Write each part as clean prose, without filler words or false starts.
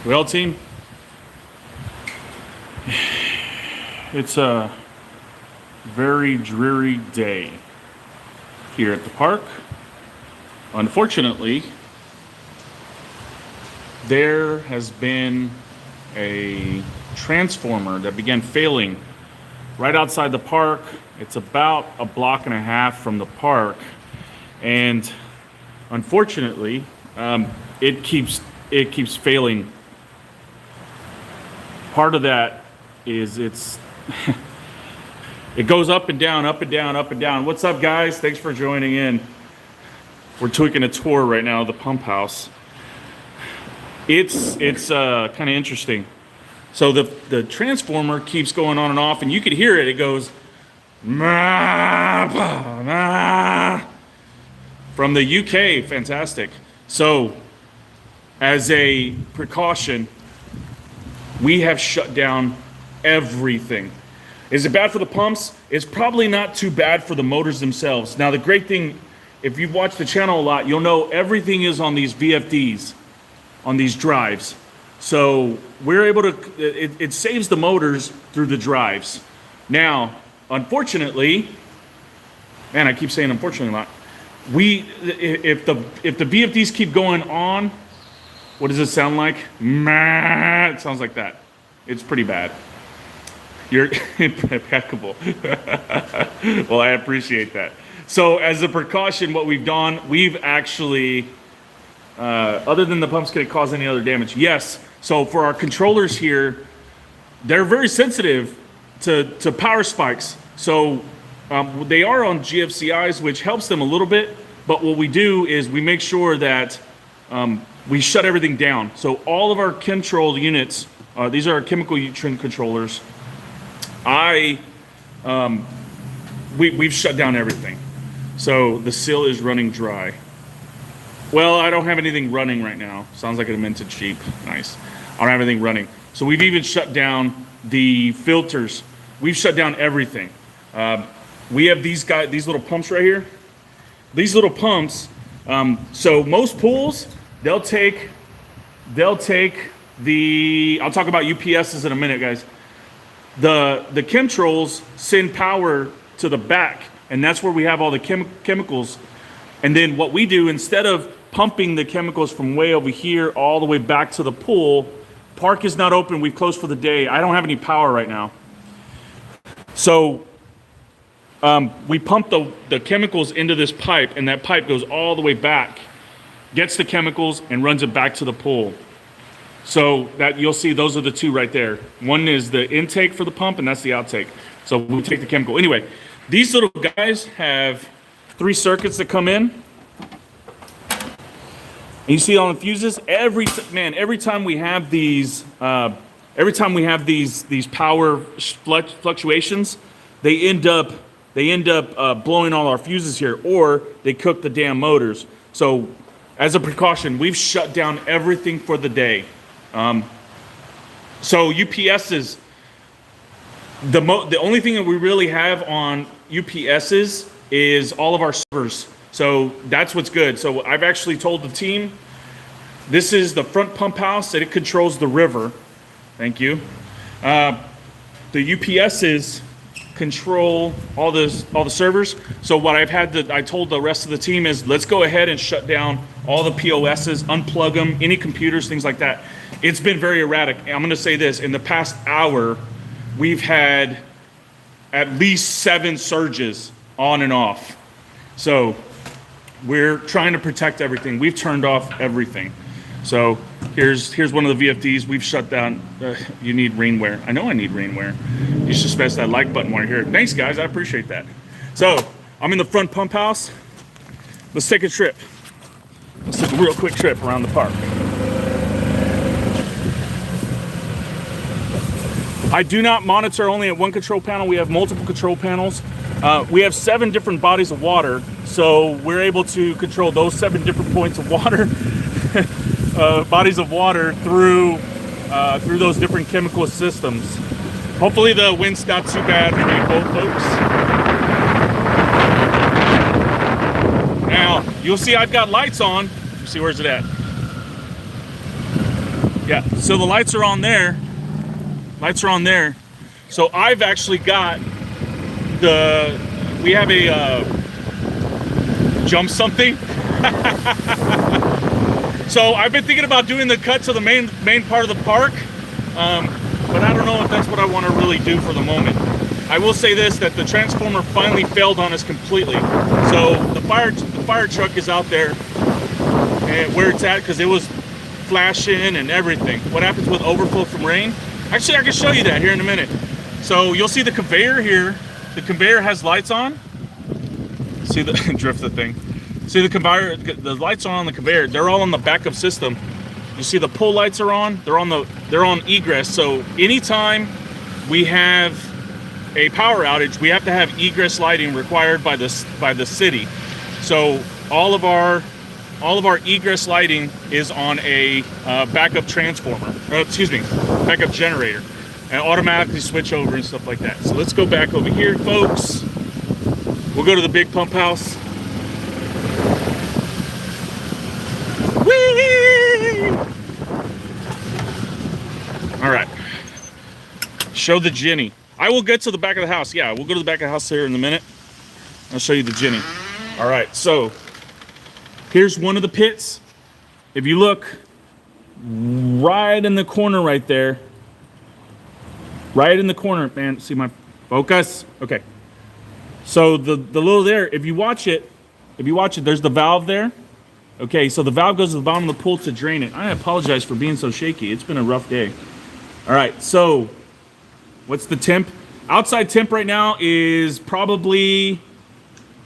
Well, team, it's a very dreary day here at the park. Unfortunately, there has been a transformer that began failing right outside the park. It's about a block and a half from the park, and unfortunately, it keeps failing. Part of that is it goes up and down, up and down, up and down. What's up, guys? Thanks for joining in. We're taking a tour right now of the pump house. It's kind of interesting. So the transformer keeps going on and off, and you could hear it. It goes from the UK. Fantastic. So as a precaution, we have shut down everything. Is it bad for the pumps? It's probably not too bad for the motors themselves. Now, the great thing, if you've watched the channel a lot, you'll know everything is on these VFDs, on these drives. So we're able to, it saves the motors through the drives. Now, unfortunately, man, I keep saying unfortunately a lot, if the VFDs keep going on, what does it sound like? It sounds like that. It's pretty bad. You're impeccable. Well, I appreciate that. So as a precaution, what we've done, we've actually, other than the pumps could it cause any other damage? Yes. So for our controllers here, they're very sensitive to power spikes. So they are on GFCIs, which helps them a little bit. But what we do is we make sure that we shut everything down. So all of our control units, these are our chemical controllers. We've shut down everything. So the seal is running dry. Well, I don't have anything running right now. Sounds like it meant it cheap. Nice. I don't have anything running. So we've even shut down the filters. We've shut down everything. We have these little pumps right here. These little pumps. So most pools, they'll take the. I'll talk about UPSs in a minute, guys. The chemtrolls send power to the back, and that's where we have all the chemicals. And then what we do, instead of pumping the chemicals from way over here all the way back to the pool, park is not open. We've closed for the day. I don't have any power right now. So we pump the chemicals into this pipe, and that pipe goes all the way back, gets the chemicals, and runs it back to the pool. So that you'll see those are the two right there. One is the intake for the pump, and that's the outtake. So we take the chemical. Anyway, these little guys have 3 circuits that come in. And you see on the fuses, every time we have these power fluctuations, they end up blowing all our fuses here, or they cook the damn motors. So as a precaution, we've shut down everything for the day. So UPSs, the only thing that we really have on UPSs is all of our servers. So that's what's good. So I've actually told the team, this is the front pump house, that it controls the river. Thank you. The UPSs control all the servers. So what I told the rest of the team is, let's go ahead and shut down all the POSs, unplug them, any computers, things like that. It's been very erratic. I'm going to say this, in the past hour, we've had at least 7 surges on and off. So we're trying to protect everything. We've turned off everything. So here's one of the VFDs we've shut down. You need rainwear. I know I need rainwear. You should smash that like button while you're here. Thanks, guys. I appreciate that. So I'm in the front pump house. Let's take a trip. Let's take a real quick trip around the park. I do not monitor only at one control panel. We have multiple control panels. We have 7 different bodies of water, so we're able to control those 7 different points of water, bodies of water through those different chemical systems. Hopefully the wind's not too bad for you both folks. Now, you'll see I've got lights on. See, where's it at? Yeah, so the lights are on there. Lights are on there. So I've actually got we have a jump something. So I've been thinking about doing the cut to the main part of the park, but I don't know if that's what I want to really do for the moment. I will say this, that the transformer finally failed on us completely. So the fire truck is out there and where it's at because it was flashing and everything. What happens with overflow from rain? Actually, I can show you that here in a minute. So you'll see the conveyor here. The conveyor has lights on. See the drift the thing. See the conveyor, the lights are on the conveyor. They're all on the backup system. You see the pole lights are on. They're on egress. So anytime we have a power outage, we have to have egress lighting required by the city. So all of our egress lighting is on a backup transformer. Backup generator, and automatically switch over and stuff like that. So let's go back over here, folks. We'll go to the big pump house. Whee! All right. Show the Jenny. I will get to the back of the house. Yeah, we'll go to the back of the house here in a minute. I'll show you the Jenny. All right, so here's one of the pits. If you look right in the corner right there, right in the corner, man, see my focus? Okay. So the little there, if you watch it, there's the valve there. Okay, so the valve goes to the bottom of the pool to drain it. I apologize for being so shaky. It's been a rough day. All right, so what's the temp? Outside temp right now is probably,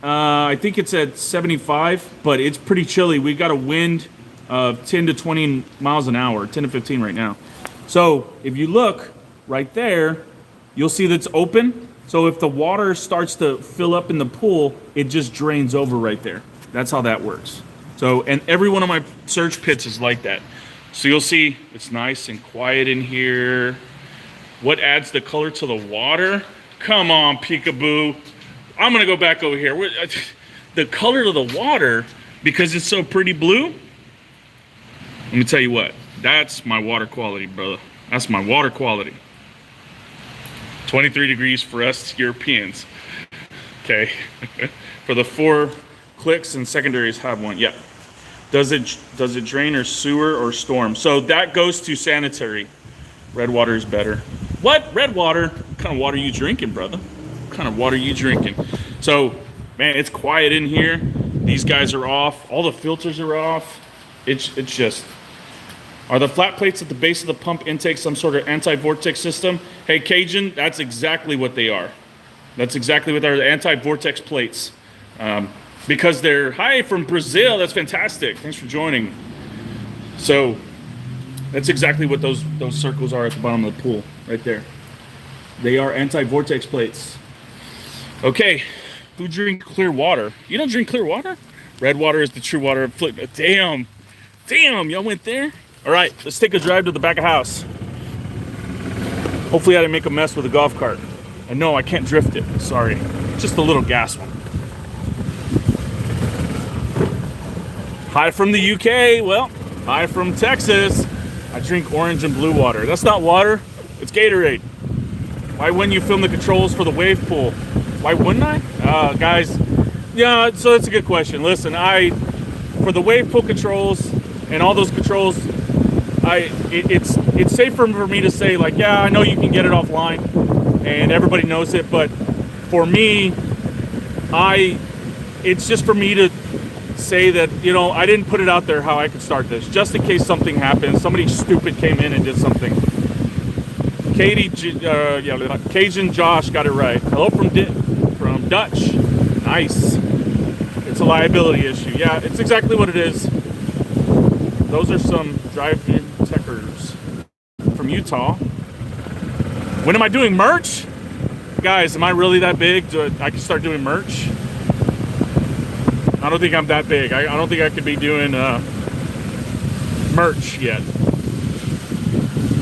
I think it's at 75, but it's pretty chilly. We got a wind of 10 to 20 miles an hour, 10 to 15 right now. So if you look right there, you'll see that's open. So if the water starts to fill up in the pool, it just drains over right there. That's how that works. So, and every one of my surge pits is like that. So you'll see it's nice and quiet in here. What adds the color to the water? Come on, peekaboo. I'm gonna go back over here. The color of the water, because it's so pretty blue, let me tell you what, that's my water quality, brother. That's my water quality. 23 degrees for us Europeans. Okay. For the 4 clicks and secondaries have one. Yeah. Does it drain or sewer or storm? So that goes to sanitary. Red water is better. What? Red water? What kind of water are you drinking, brother? What kind of water are you drinking? So, man, it's quiet in here. These guys are off. All the filters are off. It's just... Are the flat plates at the base of the pump intake some sort of anti-vortex system? Hey, Cajun, that's exactly what they are. That's exactly what they are, the anti-vortex plates. Because they're, hi, from Brazil, that's fantastic. Thanks for joining. So, that's exactly what those circles are at the bottom of the pool, right there. They are anti-vortex plates. Okay, who drinks clear water? You don't drink clear water? Red water is the true water. Damn, y'all went there? All right, let's take a drive to the back of the house. Hopefully I didn't make a mess with the golf cart. And no, I can't drift it, sorry. Just a little gas one. Hi from the UK, well, hi from Texas. I drink orange and blue water. That's not water, it's Gatorade. Why wouldn't you film the controls for the wave pool? Why wouldn't I? Guys, yeah, so that's a good question. Listen, for the wave pool controls and all those controls, it's safer for me to say, like, yeah, I know you can get it offline and everybody knows it, but for me, it's just for me to say that, you know, I didn't put it out there how I could start this, just in case something happens, somebody stupid came in and did something. Cajun Josh got it right. Hello from Dutch. Nice. It's a liability issue. Yeah, it's exactly what it is. Those are some drive-in techers from Utah. When am I doing merch? Guys, am I really that big? I can start doing merch? I don't think I'm that big. I don't think I could be doing merch yet.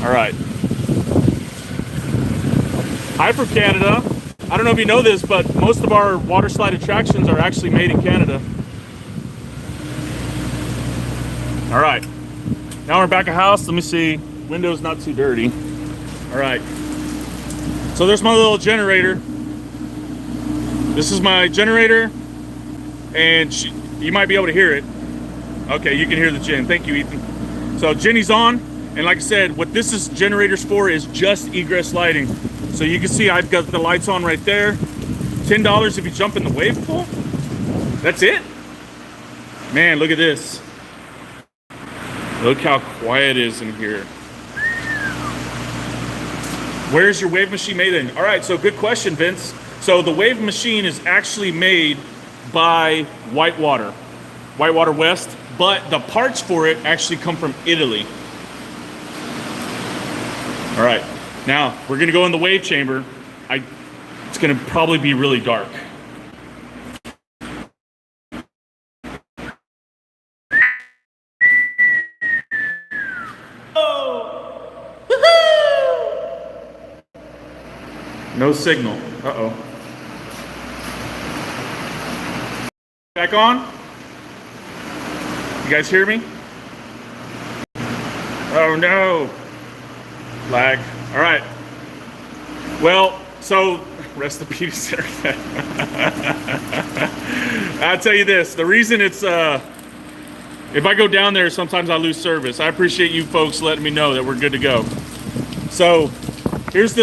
All right. Hi from Canada. I don't know if you know this, but most of our water slide attractions are actually made in Canada. All right. Now we're back at house. Let me see. window's not too dirty. All right. So there's my little generator. This is my generator, and you might be able to hear it. Okay, you can hear the gen. Thank you, Ethan. So Jenny's on, and like I said, what this is generators for is just egress lighting. So you can see I've got the lights on right there. $10 if you jump in the wave pool. That's it. Man, look at this. Look how quiet it is in here. Where's your wave machine made in? All right, so good question, Vince. So the wave machine is actually made by Whitewater West, but the parts for it actually come from Italy. All right, now we're gonna go in the wave chamber. It's gonna probably be really dark. No signal. Uh-oh. Back on? You guys hear me? Oh no. Lag. All right. Well, so rest in peace, sir. I'll tell you this. The reason it's if I go down there, sometimes I lose service. I appreciate you folks letting me know that we're good to go. So here's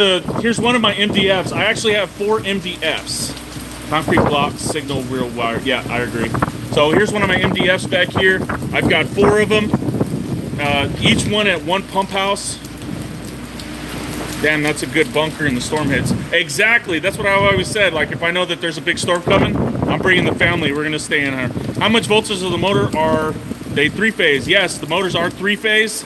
one of my MDFs. I actually have 4 MDFs. Concrete blocks, signal, real wire. Yeah, I agree. So here's one of my MDFs back here. I've got 4 of them. Each one at one pump house. Damn, that's a good bunker in the storm hits. Exactly, that's what I always said. Like, if I know that there's a big storm coming, I'm bringing the family. We're gonna stay in here. How much voltage of the motor are they? 3-phase? Yes, the motors are 3-phase.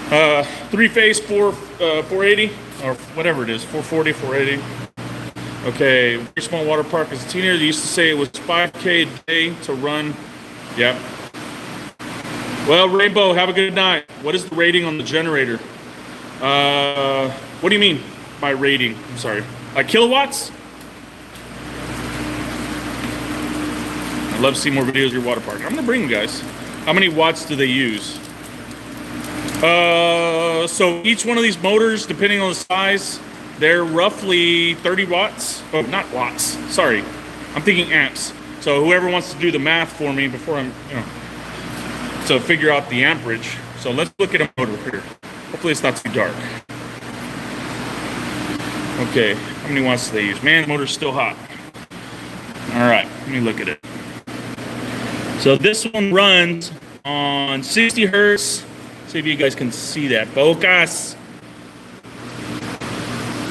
3-phase 480 or whatever it is, 440, 480. Okay, very small water park. As a teenager, they used to say it was 5K a day to run. Yep. Well, Rainbow, have a good night. What is the rating on the generator? What do you mean by rating? I'm sorry. Kilowatts? I'd love to see more videos of your water park. I'm gonna bring them, guys. How many watts do they use? So each one of these motors, depending on the size, they're roughly 30 watts. Oh, not watts. Sorry. I'm thinking amps. So whoever wants to do the math for me before I'm, to figure out the amperage. So let's look at a motor here. Hopefully it's not too dark. Okay, how many watts do they use? Man, the motor's still hot. All right, let me look at it. So this one runs on 60 hertz. See if you guys can see that. Focus.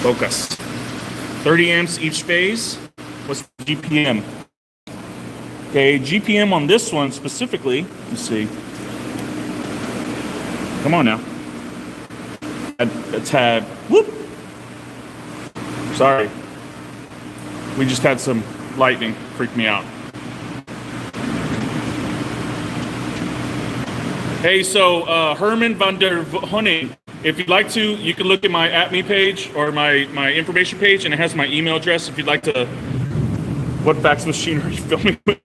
Focus. 30 amps each phase. What's the GPM? Okay, GPM on this one specifically, let's see. Come on now. A tad. Whoop. Sorry. We just had some lightning freak me out. Hey, so Herman van der Honing, if you'd like to, you can look at my @me page or my information page, and it has my email address if you'd like to. What fax machine are you filming with?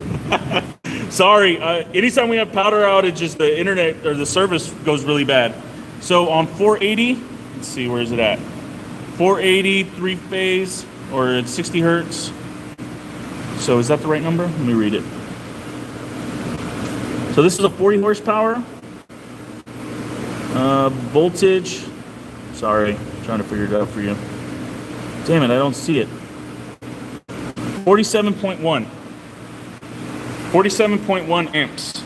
Sorry, anytime we have power outages, the internet or the service goes really bad. So on 480, let's see, where is it at? 480, 3-phase, or at 60 hertz. So is that the right number? Let me read it. So this is a 40 horsepower. Voltage. Sorry, I'm trying to figure it out for you. Damn it, I don't see it. 47.1. 47.1 amps.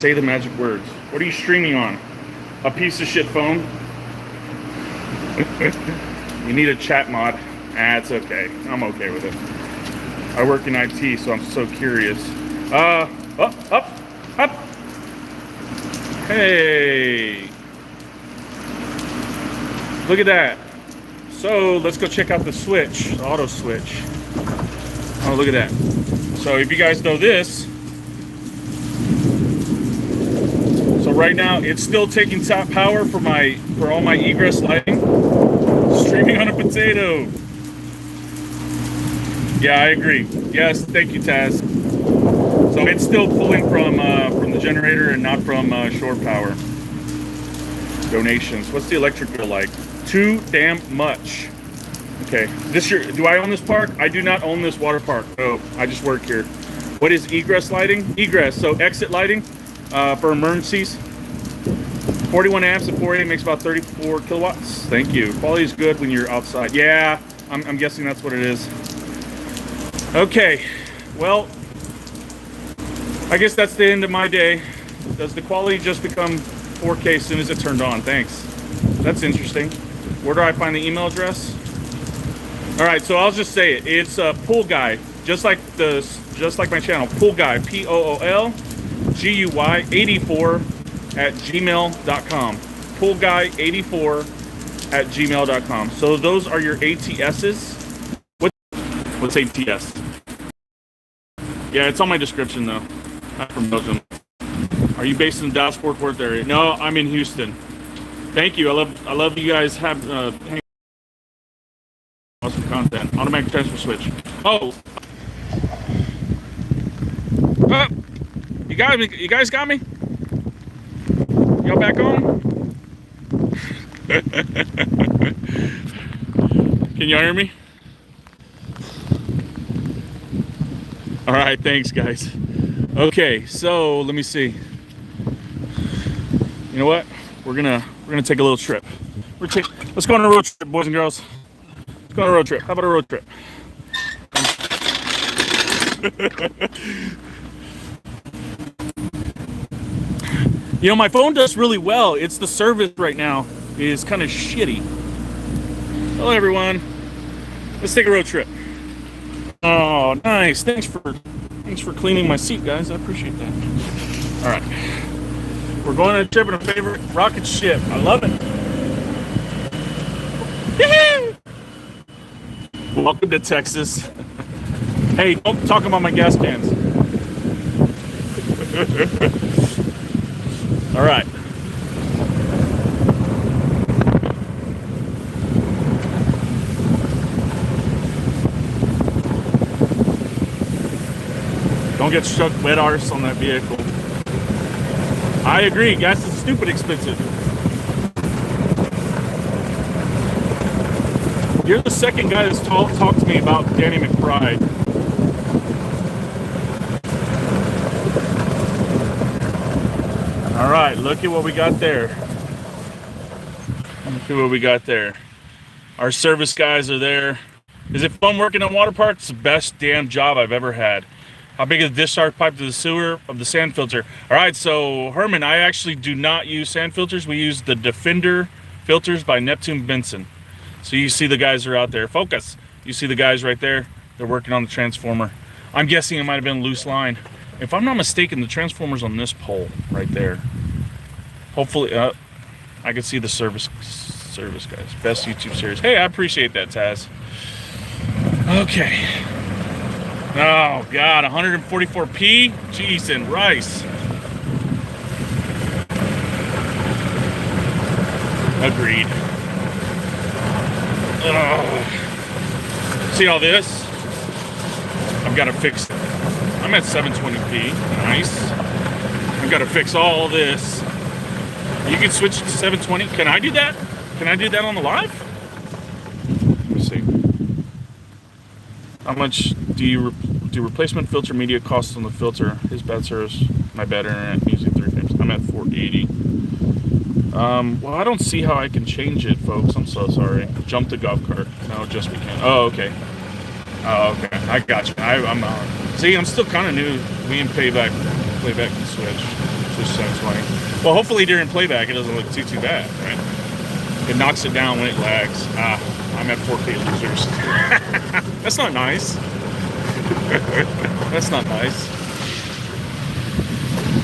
Say the magic words. What are you streaming on? A piece of shit phone? You need a chat mod. It's okay. I'm okay with it. I work in IT, so I'm so curious. Up. Hey. Look at that. So let's go check out the switch, the auto switch. Oh, look at that. So if you guys know this, so right now it's still taking top power for all my egress lighting. Streaming on a potato. Yeah, I agree. Yes, thank you, Taz. So it's still pulling from the generator and not from shore power. Donations. What's the electric bill like? Too damn much. Okay. This year, do I own this park? I do not own this water park. Oh, I just work here. What is egress lighting? Egress, so exit lighting for emergencies. 41 amps at 480 makes about 34 kilowatts. Thank you. Quality is good when you're outside. Yeah, I'm guessing that's what it is. Okay, well, I guess that's the end of my day. Does the quality just become 4K as soon as it turned on? Thanks. That's interesting. Where do I find the email address? All right, so I'll just say it. It's ThePoolGuy, just like my channel. ThePoolGuy, POOLGUY 84 at gmail.com. ThePoolGuy 84 at gmail.com. So those are your ATSs. What's ATS? Yeah, it's on my description though. I'm from Belgium. Are you based in the Dallas Fort Worth area? No, I'm in Houston. Thank you. I love you guys have awesome content. Automatic transfer switch. Oh, you guys got me? Y'all back home? Can y'all hear me? All right, thanks guys. Okay, so let me see. You know what? We're gonna take a little trip. Let's go on a road trip, boys and girls. Let's go on a road trip. How about a road trip? You know, my phone does really well. It's the service right now is kind of shitty. Hello everyone. Let's take a road trip. Oh, nice. Thanks for cleaning my seat, guys. I appreciate that. All right. We're going on a trip in a favorite rocket ship. I love it. Welcome to Texas. Hey, don't talk about my gas cans. All right. Don't get stuck wet arse on that vehicle. I agree, gas is stupid expensive. You're the second guy that's talked to me about Danny McBride. All right, look at what we got there. Look at what we got there. Our service guys are there. Is it fun working on water parks? It's the best damn job I've ever had. How big is the discharge pipe to the sewer of the sand filter? All right, so Herman, I actually do not use sand filters. We use the Defender filters by Neptune Benson. So you see the guys are out there. Focus. You see the guys right there. They're working on the transformer. I'm guessing it might have been a loose line. If I'm not mistaken, the transformer's on this pole right there. Hopefully, I can see the service guys. Best YouTube series. Hey, I appreciate that, Taz. Okay. Oh God, 144p? Jeez and rice. Agreed. See all this? I've got to fix it. I'm at 720p. Nice. I've got to fix all this. You can switch to 720. Can I do that? Can I do that on the live? Let me see. How much do replacement filter media costs on the filter? His bad service, my bad internet, using 3 frames. I'm at 480. Well, I don't see how I can change it, folks. I'm so sorry. Jump the golf cart. No, just we can. Oh, okay. Oh, okay. I got you. I'm see, I'm still kind of new. We in playback can switch 720. Well, hopefully during playback it doesn't look too bad, right? It knocks it down when it lags. I'm at 4K losers. That's not nice. That's not nice.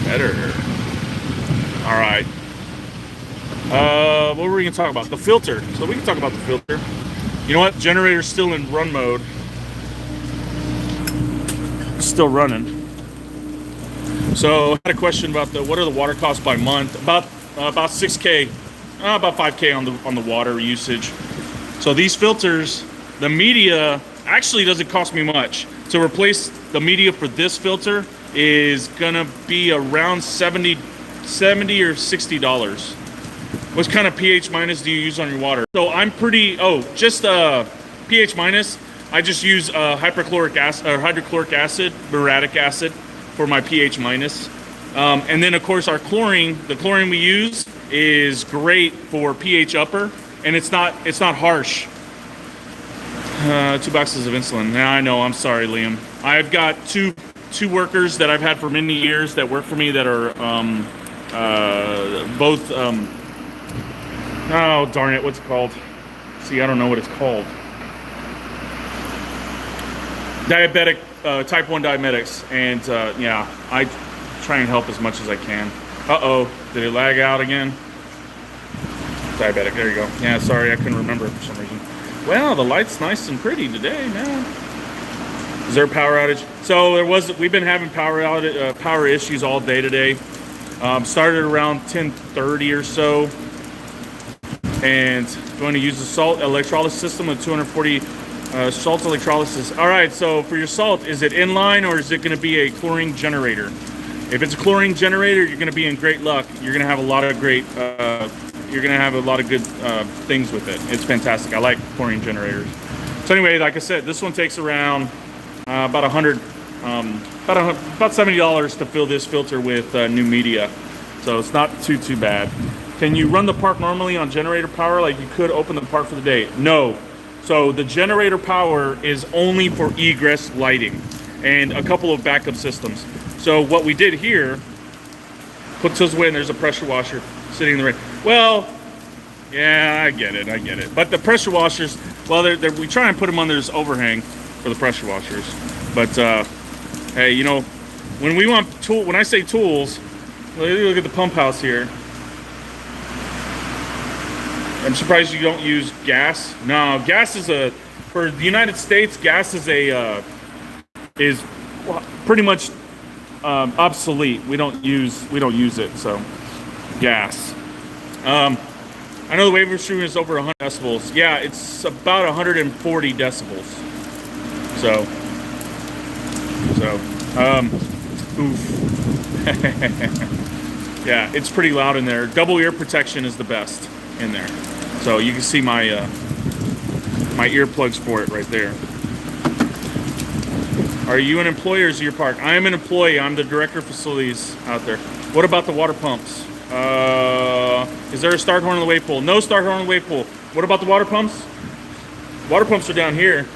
Better. All right. What were we gonna talk about? The filter. So we can talk about the filter. You know what? Generator's still in run mode. Still running. So I had a question about what are the water costs by month? About 6K, about 5K on the water usage. So these filters, the media actually doesn't cost me much. To replace the media for this filter is gonna be around $70 or $60. What kind of pH minus do you use on your water? So I'm pretty, just pH minus. I just use hypochloric acid or hydrochloric acid, boracic acid for my pH minus. And then of course our chlorine, the chlorine we use is great for pH upper, and it's not harsh. 2 boxes of insulin. Yeah, I know, I'm sorry, Liam. I've got two workers that I've had for many years that work for me that are both oh darn it, what's it called? See, I don't know what it's called. Diabetic, type 1 diabetics, and yeah, I try and help as much as I can. Uh-oh, did it lag out again? Diabetic, there you go. Yeah, sorry, I couldn't remember it for some reason. Well, the light's nice and pretty today, man. Is there a power outage? So we've been having power issues all day today. Started around 10:30 or so, and going to use the salt electrolysis system with 240 salt electrolysis. All right, so for your salt, is it inline or is it going to be a chlorine generator? If it's a chlorine generator, you're going to be in great luck. You're going to have a lot of great, you're going to have a lot of good things with it. It's fantastic. I like chlorine generators. So anyway, like I said, this one takes around about $70 to fill this filter with new media. So it's not too bad. Can you run the park normally on generator power like you could open the park for the day? No. So the generator power is only for egress lighting and a couple of backup systems. So what we did here, put those away, and there's a pressure washer sitting in the rain. Well, yeah, I get it. But the pressure washers, well, we try and put them under this overhang for the pressure washers. But hey, you know, when I say tools, look at the pump house here. I'm surprised you don't use gas. No, gas is for the United States, gas is pretty much obsolete. We don't use it. So gas. I know the wave restriction is over 100 decibels. Yeah, it's about 140 decibels. So oof. Yeah, it's pretty loud in there. Double ear protection is the best in there. So you can see my my earplugs for it right there. Are you an employee or is it your park? I am an employee. I'm the director of facilities out there. What about the water pumps? Is there a start horn on the wave pool? No start horn on the wave pool. What about the water pumps? Water pumps are down here.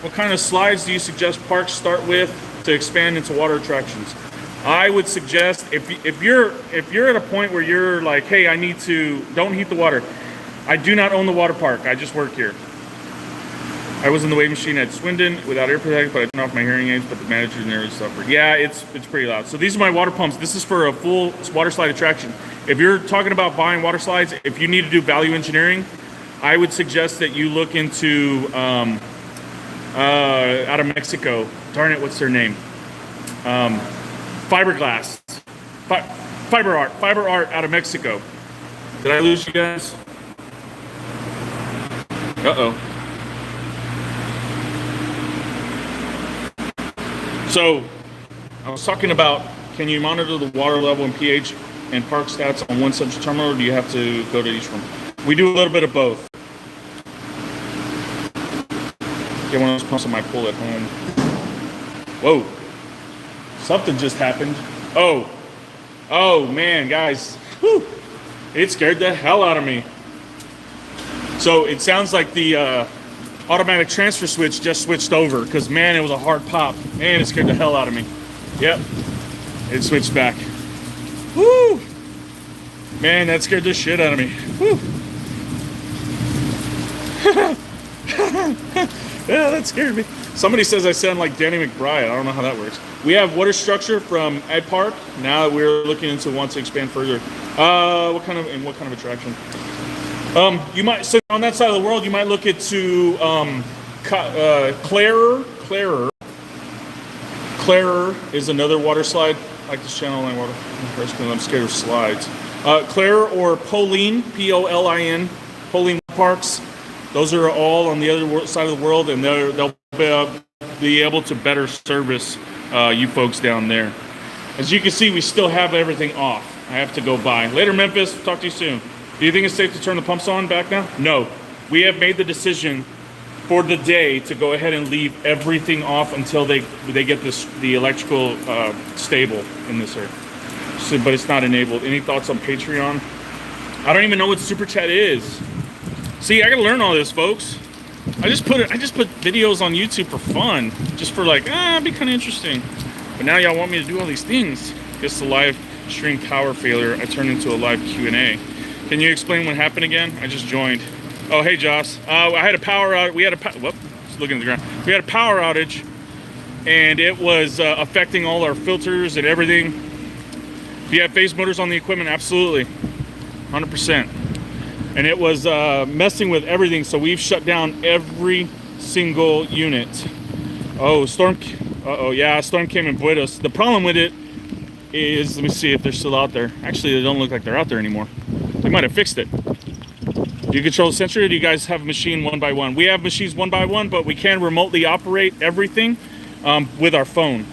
What kind of slides do you suggest parks start with to expand into water attractions? I would suggest if you're at a point where you're like, hey, don't heat the water. I do not own the water park. I just work here. I was in the wave machine at Swindon without ear protection, but I turned off my hearing aids, but the manager nearly suffered. Yeah, it's pretty loud. So these are my water pumps. This is for a full water slide attraction. If you're talking about buying water slides, if you need to do value engineering, I would suggest that you look into out of Mexico. Darn it, what's their name? Fiberglass. Fiber art out of Mexico. Did I lose you guys? Uh-oh. So, I was talking about, can you monitor the water level and pH and park stats on one central terminal, or do you have to go to each room? We do a little bit of both. Get one of those pumps on my pool at home. Whoa. Something just happened. Oh man, guys. Whew. It scared the hell out of me. So it sounds like the automatic transfer switch just switched over, because man, it was a hard pop. Man, it scared the hell out of me. Yep, it switched back. Woo! Man, that scared the shit out of me. Woo! Yeah, that scared me. Somebody says I sound like Danny McBride. I don't know how that works. We have water structure from Ed Park. Now that we're looking into want to expand further. What kind of attraction? You might, so on that side of the world, you might look into Clarer is another water slide. I like this channel line water. I'm scared of slides. Clarer or Polin, P-O-L-I-N, Polin parks. Those are all on the other side of the world, and they'll be able to better service you folks down there. As you can see, we still have everything off. I have to go by. Later, Memphis. Talk to you soon. Do you think it's safe to turn the pumps on back now? No. We have made the decision for the day to go ahead and leave everything off until they get the electrical stable in this area. So, but it's not enabled. Any thoughts on Patreon? I don't even know what Super Chat is. See, I gotta learn all this, folks. I just put videos on YouTube for fun, just for like, it'd be kind of interesting. But now y'all want me to do all these things. Guess the live stream power failure. I turned into a live Q&A. Can you explain what happened again? I just joined. Oh, hey, Joss. I had a power outage. We had looking at the ground. We had a power outage, and it was affecting all our filters and everything. Do you have phase motors on the equipment? Absolutely, 100%. And it was messing with everything, so we've shut down every single unit. Oh, storm. Uh-oh, yeah, storm came and buoyed us. The problem with it is, let me see if they're still out there. Actually, they don't look like they're out there anymore. They might have fixed it. Do you control the sensor, or do you guys have a machine one by one? We have machines one by one, but we can remotely operate everything with our phone.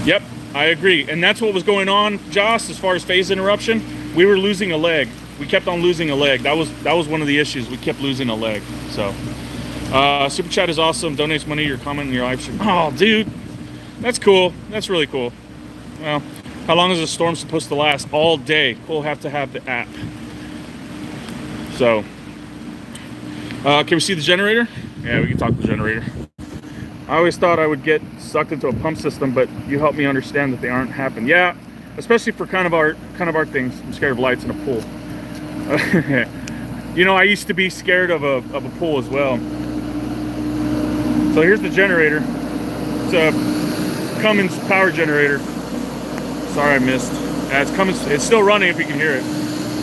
Yep, I agree. And that's what was going on, Joss, as far as phase interruption. We were losing a leg. We kept on losing a leg. That was one of the issues. We kept losing a leg. So, Super Chat is awesome. Donates money to your comment in your live stream. Oh, dude, that's cool. That's really cool. Well, how long is a storm supposed to last? All day. We'll have to have the app. So, can we see the generator? Yeah, we can talk to the generator. I always thought I would get sucked into a pump system, but you helped me understand that they aren't happening. Yeah, especially for kind of art things. I'm scared of lights in a pool. You know, I used to be scared of a pool as well. So here's the generator. It's a Cummins power generator. Sorry I missed. It's Cummins. It's still running if you can hear it.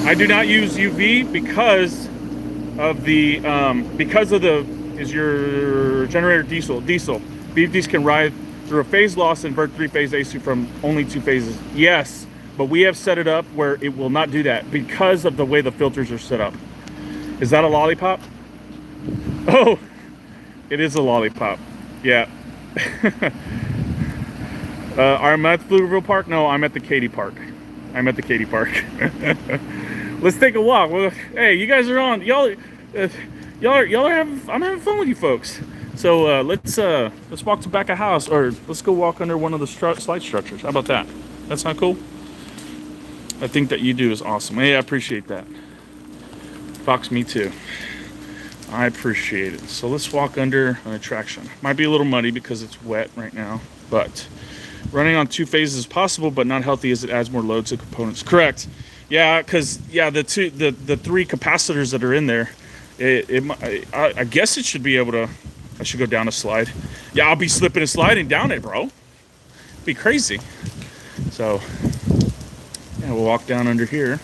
I do not use UV because of the is your generator diesel. Vfds can ride through a phase loss and convert three-phase AC from only two phases. Yes, but we have set it up where it will not do that because of the way the filters are set up. Is that a lollipop? Oh, it is a lollipop. Yeah. Are you at Pflugerville Park? No, I'm at the Katy Park. I'm at the Katy Park. Let's take a walk. Well, hey, you guys are on. Y'all are having. I'm having fun with you folks. So let's walk to back of house, or let's go walk under one of the slide structures. How about that? That's not cool. I think that you do is awesome. Hey, I appreciate that. Fox, me too. I appreciate it. So let's walk under an attraction. Might be a little muddy because it's wet right now, but running on two phases is possible, but not healthy as it adds more load to components. Correct. Yeah, because the three capacitors that are in there, I guess it should be able to. I should go down a slide. Yeah, I'll be slipping and sliding down it, bro. It'd be crazy. So yeah, we'll walk down under here.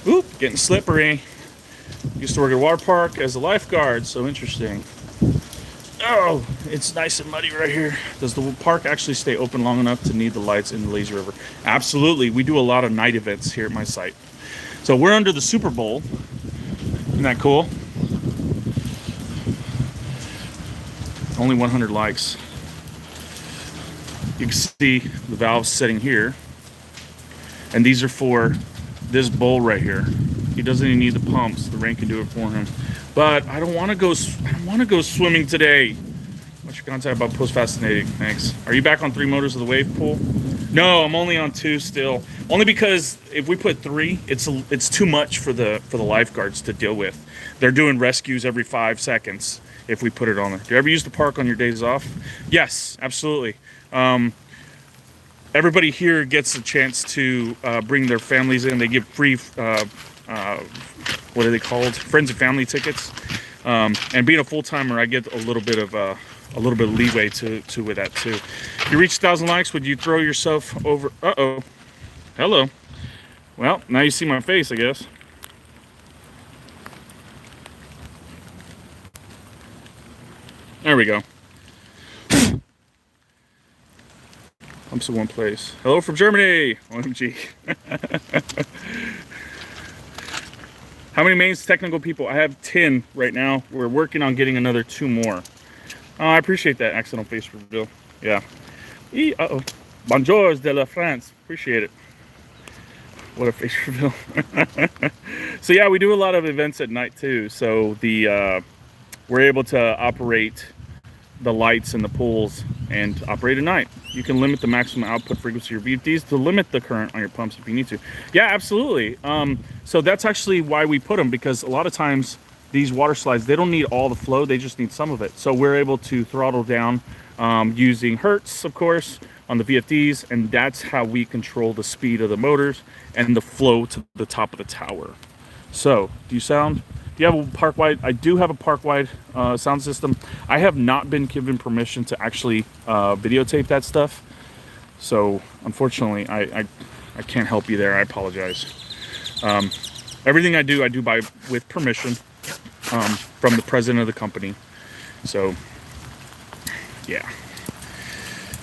Oop, getting slippery. Used to work at a water park as a lifeguard, so interesting. Oh, it's nice and muddy right here. Does the park actually stay open long enough to need the lights in the lazy river? Absolutely. We do a lot of night events here at my site. So we're under the Super Bowl. Isn't that cool? Only 100 likes. You can see the valves sitting here. And these are for this bowl right here. He doesn't even need the pumps. The rain can do it for him. But I don't want to go swimming today. What's your contact about post fascinating? Thanks. Are you back on 3 motors of the wave pool? No, I'm only on 2 still. Only because if we put 3, it's too much for the lifeguards to deal with. They're doing rescues every 5 seconds if we put it on there. Do you ever use the park on your days off? Yes, absolutely. Everybody here gets a chance to bring their families in. They give free what are they called? Friends and family tickets. And being a full-timer, I get a little bit of leeway to with that too. If you reach 1,000 likes, would you throw yourself over? Uh-oh. Hello. Well, now you see my face, I guess. There we go. I'm to one place. Hello from Germany. OMG. How many mains technical people? I have 10 right now. We're working on getting another 2 more. Oh, I appreciate that accidental face reveal. Yeah. Uh-oh. Bonjour de la France. Appreciate it. What a face reveal. So yeah, we do a lot of events at night too. So we're able to operate the lights in the pools and operate at night. You can limit the maximum output frequency of your VFDs to limit the current on your pumps if you need to. Yeah, absolutely. So that's actually why we put them, because a lot of times these water slides, they don't need all the flow, they just need some of it. So we're able to throttle down using hertz, of course, on the VFDs, and that's how we control the speed of the motors and the flow to the top of the tower. So, do you have a park-wide? I do have a park-wide sound system. I have not been given permission to actually videotape that stuff. So, unfortunately, I can't help you there. I apologize. Everything I do with permission from the president of the company. So, yeah.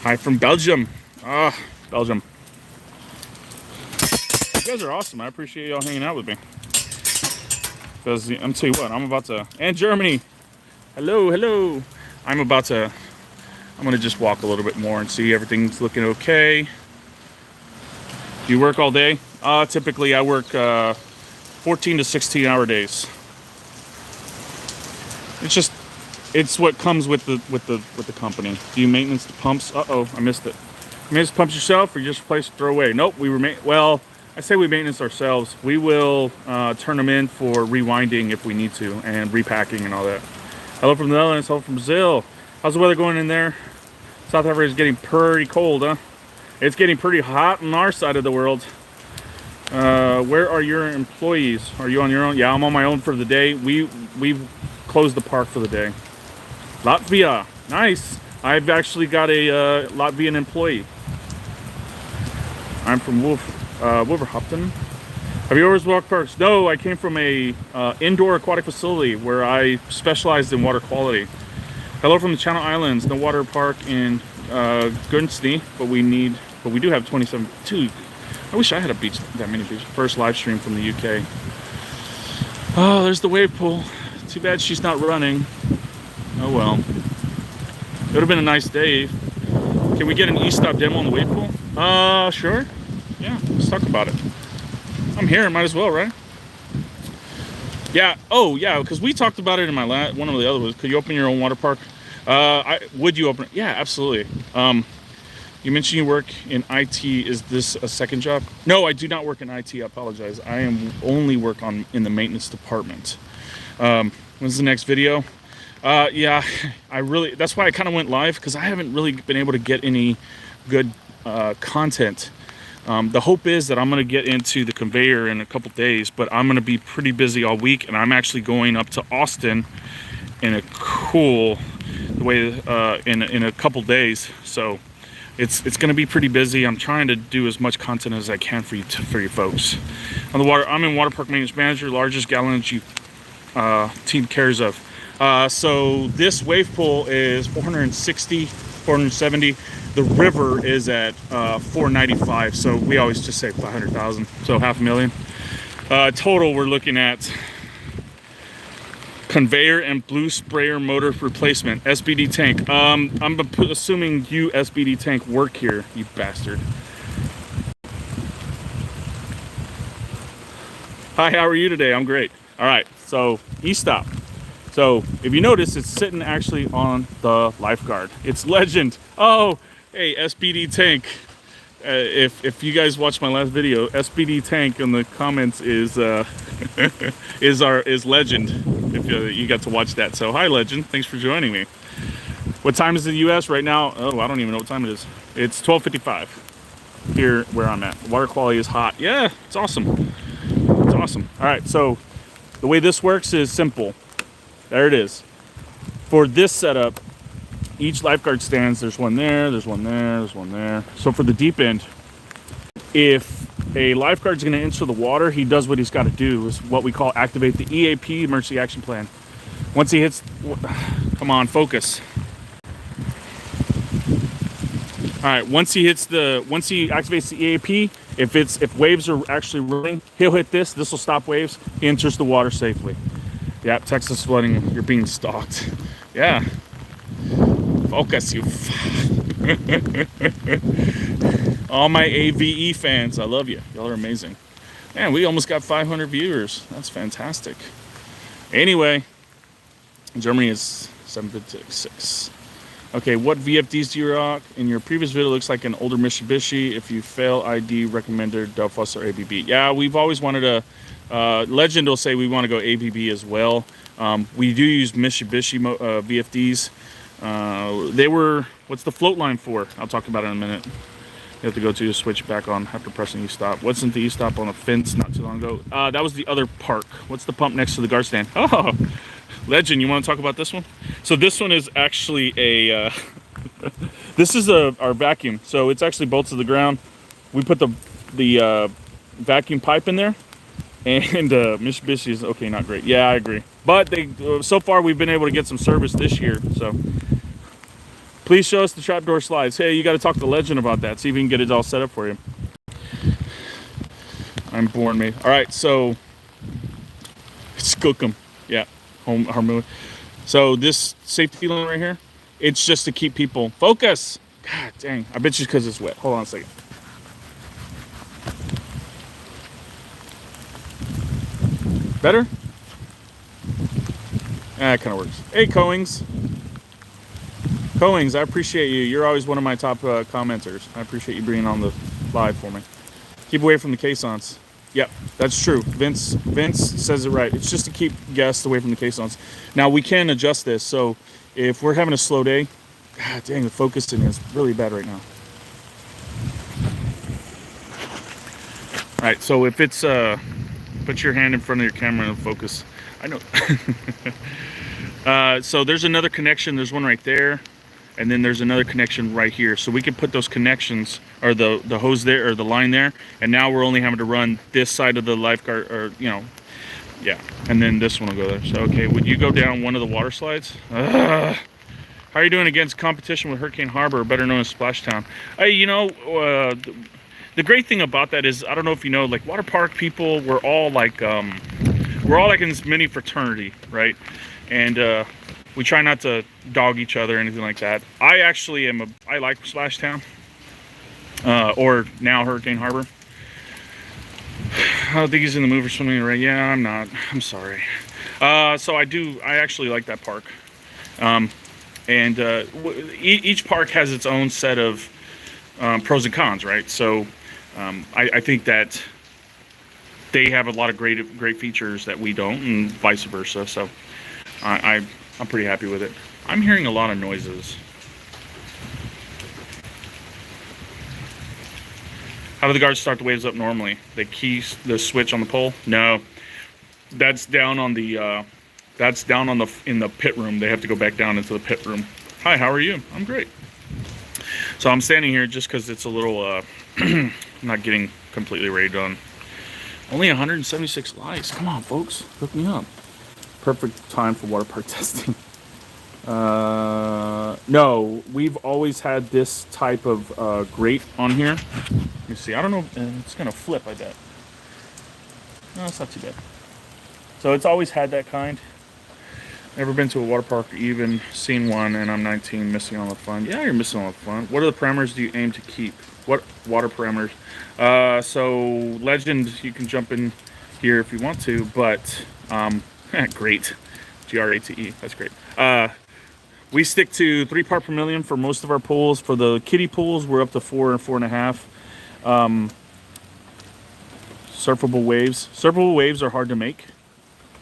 Hi from Belgium. Belgium. You guys are awesome. I appreciate y'all hanging out with me. Because I'm tell you what, I'm about to, and Germany. Hello, hello. I'm gonna just walk a little bit more and see everything's looking okay. Do you work all day? Typically I work 14 to 16 hour days. It's what comes with the company. Do you maintenance the pumps? Uh-oh, I missed it. Maintenance pumps yourself, or you just replace, throw away? Nope, I say we maintenance ourselves. We will turn them in for rewinding if we need to, and repacking and all that. Hello from the Netherlands, hello from Brazil. How's the weather going in there? South Africa is getting pretty cold, huh? It's getting pretty hot on our side of the world. Where are your employees? Are you on your own? Yeah, I'm on my own for the day. We've closed the park for the day. Latvia, nice. I've actually got a Latvian employee. I'm from Wolverhampton. Have you always walked parks? No, I came from a indoor aquatic facility where I specialized in water quality. Hello from the Channel Islands. No water park in Guernsey, but we do have 27. Dude, I wish I had that many beaches. First live stream from the UK. Oh, there's the wave pool. Too bad she's not running. Oh well. It would have been a nice day. Can we get an e-stop demo on the wave pool? Sure. Yeah, let's talk about it. I'm here, might as well, right? Yeah. Oh, yeah, because we talked about it in my one of the other ones. Could you open your own water park? Would you open it? Yeah, absolutely. You mentioned you work in IT. Is this a second job? No, I do not work in IT. I apologize. I only work in the maintenance department. When's the next video? Yeah, that's why I kind of went live, because I haven't really been able to get any good content. The hope is that I'm going to get into the conveyor in a couple days, but I'm going to be pretty busy all week, and I'm actually going up to Austin in a in a couple days. So it's going to be pretty busy. I'm trying to do as much content as I can for you folks. On the water, I'm in water park maintenance manager, largest gallonage team cares of. So this wave pool is 460, 470. The river is at 495. So we always just say 500,000. So $500,000. Total, we're looking at conveyor and blue sprayer motor replacement. SBD tank. I'm assuming you SBD tank work here, you bastard. Hi, how are you today? I'm great. All right, so e-stop. So if you notice, it's sitting actually on the lifeguard. It's Legend. Oh, hey, SBD tank. If you guys watched my last video, SBD tank in the comments is is Legend. If you got to watch that, so hi Legend, thanks for joining me. What time is it in the U.S. right now? Oh, I don't even know what time it is. It's 12:55 here where I'm at. Water quality is hot. Yeah, it's awesome. It's awesome. All right, so the way this works is simple. There it is. For this setup, each lifeguard stands, there's one there, there's one there, there's one there. So for the deep end, if a lifeguard's gonna enter the water, he does what he's gotta do, is what we call activate the EAP, Emergency Action Plan. Once he hits, come on, focus. All right, once he activates the EAP, if waves are actually running, he'll hit this will stop waves, he enters the water safely. Yeah, Texas flooding, you're being stalked. Yeah. Focus, you. All my AVE fans, I love you. Y'all are amazing. Man, we almost got 500 viewers. That's fantastic. Anyway, Germany is 756. Okay, what VFDs do you rock? In your previous video, it looks like an older Mitsubishi. If you fail ID, recommended Delphos or ABB. Yeah, we've always wanted a... Legend will say we want to go ABB as well. We do use Mitsubishi VFDs. They were... What's the float line for? I'll talk about it in a minute. You have to go to switch back on after pressing E-stop. Wasn't the E-stop on a fence not too long ago? That was the other park. What's the pump next to the guard stand? Oh, Legend, you want to talk about this one? So this one is actually a... this is our vacuum. So it's actually bolted to the ground. We put the vacuum pipe in there. And Mitsubishi is, okay, not great. Yeah, I agree. But they so far we've been able to get some service this year. So please show us the trapdoor slides. Hey, you got to talk to Legend about that. See if we can get it all set up for you. I'm born made. All right, so Skookum. Yeah, home harmony. So this safety line right here, it's just to keep people focus. God dang, I bet you because it's wet. Hold on a second. Better? That kind of works. Hey, Coings. Coings, I appreciate you. You're always one of my top commenters. I appreciate you bringing on the live for me. Keep away from the caissons. Yep, that's true. Vince says it right. It's just to keep guests away from the caissons. Now, we can adjust this. So if we're having a slow day, God dang, the focusing is really bad right now. All right, so if it's... Put your hand in front of your camera and focus. I know. So there's another connection. There's one right there. And then there's another connection right here. So we can put those connections, or the hose there, or the line there. And now we're only having to run this side of the lifeguard, or, you know, yeah. And then this one will go there. So, okay, would you go down one of the water slides? How are you doing against competition with Hurricane Harbor, better known as Splashtown? You know, the great thing about that is, I don't know if you know, like water park people, we're all like in this mini fraternity, right? And we try not to dog each other or anything like that. I actually I like Splashtown, or now Hurricane Harbor. I don't think he's in the mood for swimming, right? Yeah, I'm not. I'm sorry. So I actually like that park. Each park has its own set of pros and cons, right? So I think that they have a lot of great features that we don't, and vice versa. So I'm pretty happy with it. I'm hearing a lot of noises. How do the guards start the waves up normally? They key the switch on the pole? No, that's down on the in the pit room. They have to go back down into the pit room. Hi, how are you? I'm great. So I'm standing here just because it's a little not getting completely ready done. Only 176 likes. Come on, folks, hook me up. Perfect time for water park testing. No, we've always had this type of grate on here. You see, I don't know, it's gonna flip, I bet. No, it's not too bad. So it's always had that kind. Never been to a water park or even seen one, and I'm 19, missing all the fun. Yeah, you're missing all the fun. What are the parameters do you aim to keep? What water parameters? So Legend, you can jump in here if you want to, but great. GRATE, that's great. We stick to 3 part per million for most of our pools. For the kiddie pools, we're up to 4 and 4.5. Surfable waves. Surfable waves are hard to make.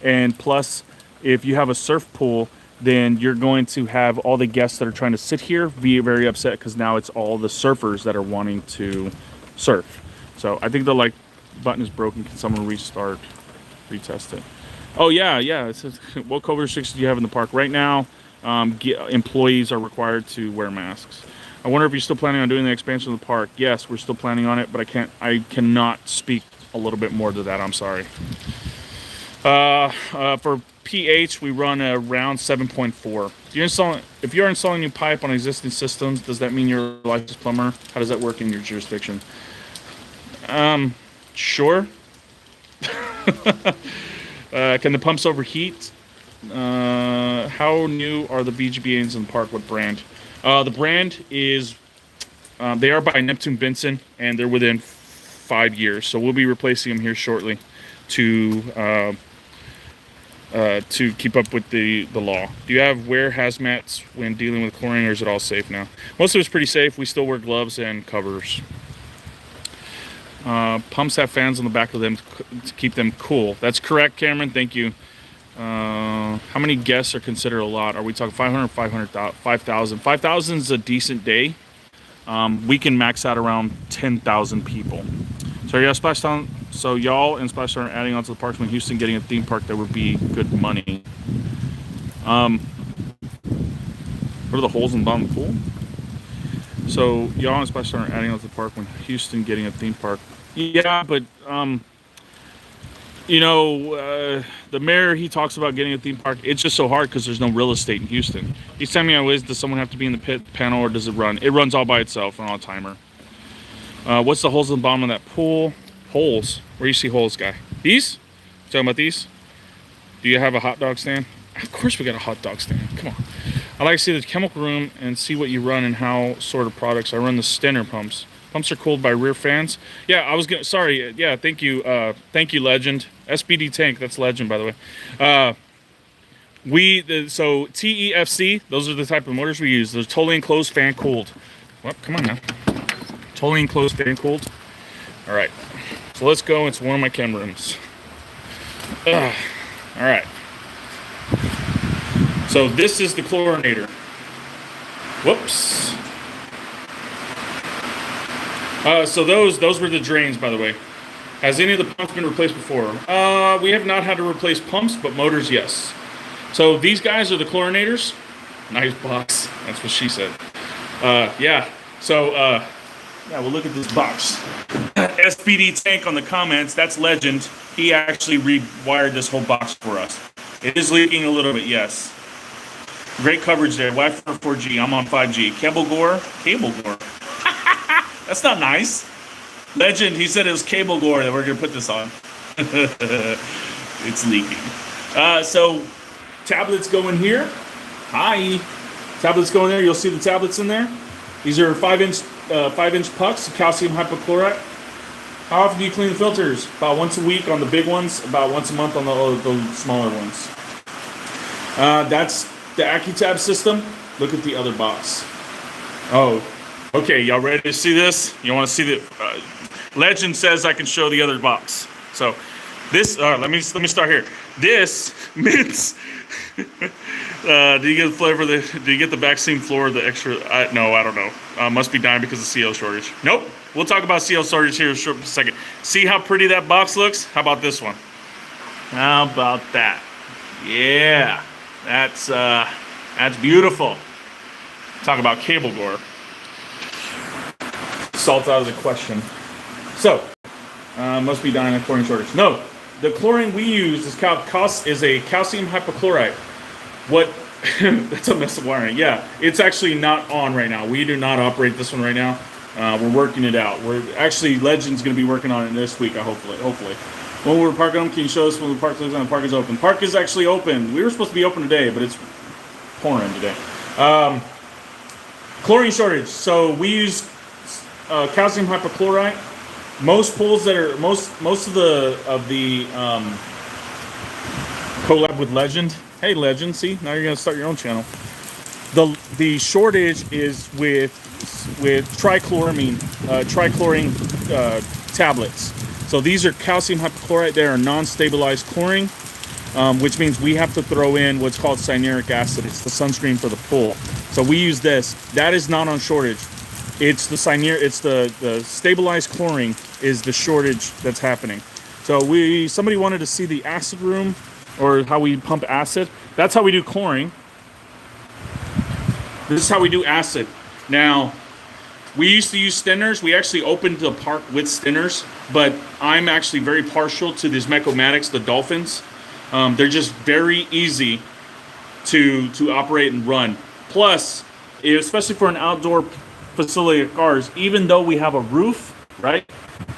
And plus, if you have a surf pool, then you're going to have all the guests that are trying to sit here be very upset because now it's all the surfers that are wanting to surf. So I think the like button is broken. Can someone restart, retest it? Oh yeah. It says, what COVID restrictions do you have in the park right now? Employees are required to wear masks. I wonder if you're still planning on doing the expansion of the park. Yes, we're still planning on it, but I cannot speak a little bit more to that. I'm sorry. For pH, we run around 7.4. If you're installing new pipe on existing systems, does that mean you're a licensed plumber? How does that work in your jurisdiction? Sure. Can the pumps overheat? How new are the VGBAs in the park? What brand? The brand is, they are by Neptune Benson, and they're within 5 years. So we'll be replacing them here shortly to keep up with the law. Do you have wear hazmats when dealing with chlorine, or is it all safe now? Most of it's pretty safe. We still wear gloves and covers. Pumps have fans on the back of them to keep them cool. That's correct, Cameron. Thank you. How many guests are considered a lot? Are we talking 500, 500, 5,000? 5,000 is a decent day. We can max out around 10,000 people. So y'all and Splashdown are adding on to the parks when Houston getting a theme park that would be good money. What are the holes in the bottom of the pool? So y'all and Splashdown are adding on to the park when Houston getting a theme park. Yeah, but the mayor, he talks about getting a theme park. It's just so hard because there's no real estate in Houston. He's telling me, does someone have to be in the pit panel, or does it run? It runs all by itself on a timer. What's the holes in the bottom of that pool? Holes? Where you see holes, guy? These? You talking about these? Do you have a hot dog stand? Of course we got a hot dog stand. Come on. I like to see the chemical room and see what you run and how sort of products. I run the Stenner pumps. Pumps are cooled by rear fans. Yeah, I was gonna. Sorry. Yeah, thank you. Thank you, Legend. SBD tank. That's Legend, by the way. So TEFC. Those are the type of motors we use. They're totally enclosed, fan cooled. Well, come on now. Totally enclosed, fan cooled. All right. So let's go into one of my chem rooms. All right. So this is the chlorinator. Whoops. So those were the drains, by the way. Has any of the pumps been replaced before? We have not had to replace pumps, but motors, yes. So these guys are the chlorinators. Nice box. That's what she said. Yeah. So, yeah, we'll look at this box. SPD Tank on the comments. That's Legend. He actually rewired this whole box for us. It is leaking a little bit, yes. Great coverage there. Wi-Fi 4G. I'm on 5G. Cable Gore. That's not nice. Legend, he said it was Cable Gore that we're going to put this on. It's leaking. So, tablets go in here. Hi. Tablets go in there. You'll see the tablets in there. These are 5-inch pucks of calcium hypochlorite. How often do you clean the filters? About once a week on the big ones, about once a month on the smaller ones. That's the AccuTab system. Look at the other box. Oh, okay. Y'all ready to see this? You want to see the Legend says I can show the other box. So this. Let me start here. This means. Do you get the flavor? Do you get the vaccine floor? The extra? No, I don't know. Must be dying because of CL shortage. Nope. We'll talk about CL shortage here in a second. See how pretty that box looks? How about this one? How about that? Yeah, that's beautiful. Talk about Cable Gore. Salt out of the question. So, must be dying of chlorine shortage. No, the chlorine we use is a calcium hypochlorite. What? That's a mess of wiring. Yeah, it's actually not on right now. We do not operate this one right now. We're working it out. Legend's going to be working on it this week. Hopefully. When we're parking them, can you show us when the park is on? The park is open. Park is actually open. We were supposed to be open today, but it's pouring today. Chlorine shortage. So we use calcium hypochlorite. Most pools that are most of the collab with Legend. Hey Legend, see, now you're gonna start your own channel. The shortage is with trichlorine tablets. So these are calcium hypochlorite. They are non-stabilized chlorine, which means we have to throw in what's called cyanuric acid. It's the sunscreen for the pool. So we use this. That is not on shortage. It's the the stabilized chlorine is the shortage that's happening. So somebody wanted to see the acid room, or how we pump acid. That's how we do chlorine. This is how we do acid. Now, we used to use Stenners. We actually opened the park with Stenners, but I'm actually very partial to these Mecomatics, the Dolphins. They're just very easy to operate and run. Plus, especially for an outdoor facility like ours, even though we have a roof, right?